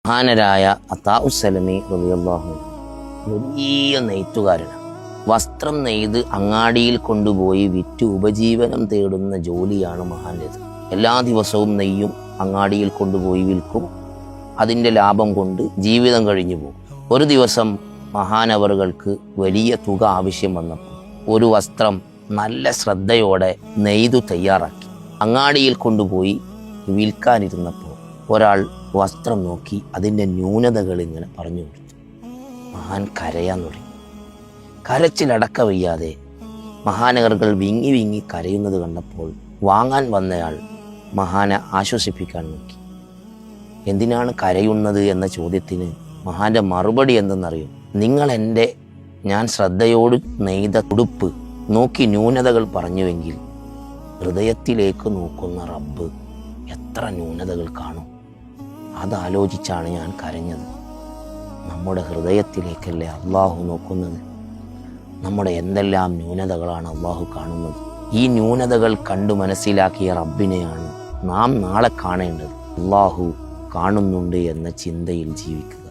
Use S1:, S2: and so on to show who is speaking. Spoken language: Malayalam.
S1: മഹാനരായ അതാഉസ്സലമി റളിയല്ലാഹു അൻഹു വലിയ നെയ്ത്തുകാരനാണ്. വസ്ത്രം നെയ്ത് അങ്ങാടിയിൽ കൊണ്ടുപോയി വിറ്റ് ഉപജീവനം തേടുന്ന ജോലിയാണ് മഹാൻ്റേത്. എല്ലാ ദിവസവും നെയ്യും അങ്ങാടിയിൽ കൊണ്ടുപോയി വിൽക്കും. അതിൻ്റെ ലാഭം കൊണ്ട് ജീവിതം കഴിഞ്ഞു പോകും. ഒരു ദിവസം മഹാനവറുകൾക്ക് വലിയ തുക ആവശ്യം വന്നപ്പോൾ ഒരു വസ്ത്രം നല്ല ശ്രദ്ധയോടെ നെയ്തു തയ്യാറാക്കി അങ്ങാടിയിൽ കൊണ്ടുപോയി വിൽക്കാനിരുന്നപ്പോൾ ഒരാൾ വസ്ത്രം നോക്കി അതിൻ്റെ ന്യൂനതകൾ ഇങ്ങനെ പറഞ്ഞു കൊടുത്തു. മഹാൻ കരയാൻ തുടങ്ങി. കരച്ചിലടക്ക വയ്യാതെ മഹാനവറുകൾ വിങ്ങി വിങ്ങി കരയുന്നത് കണ്ടപ്പോൾ വാങ്ങാൻ വന്നയാൾ മഹാനെ ആശ്വസിപ്പിക്കാൻ നോക്കി. എന്തിനാണ് കരയുന്നത് എന്ന ചോദ്യത്തിന് മഹാന്റെ മറുപടി എന്തെന്നറിയും? നിങ്ങൾ ഞാൻ ശ്രദ്ധയോട് നെയ്ത ഉടുപ്പ് നോക്കി ന്യൂനതകൾ പറഞ്ഞുവെങ്കിൽ ഹൃദയത്തിലേക്ക് നോക്കുന്ന റബ്ബ് എത്ര ന്യൂനതകൾ കാണും. അതാലോചിച്ചാണ് ഞാൻ കരഞ്ഞത്. നമ്മുടെ ഹൃദയത്തിലേക്കല്ലേ അള്ളാഹു നോക്കുന്നത്? നമ്മുടെ എന്തെല്ലാം ന്യൂനതകളാണ് അള്ളാഹു കാണുന്നത്. ഈ ന്യൂനതകൾ കണ്ടു മനസ്സിലാക്കിയ റബ്ബിനെയാണ് നാം നാളെ കാണേണ്ടത്. അള്ളാഹു കാണുന്നുണ്ട് എന്ന ചിന്തയിൽ ജീവിക്കുക.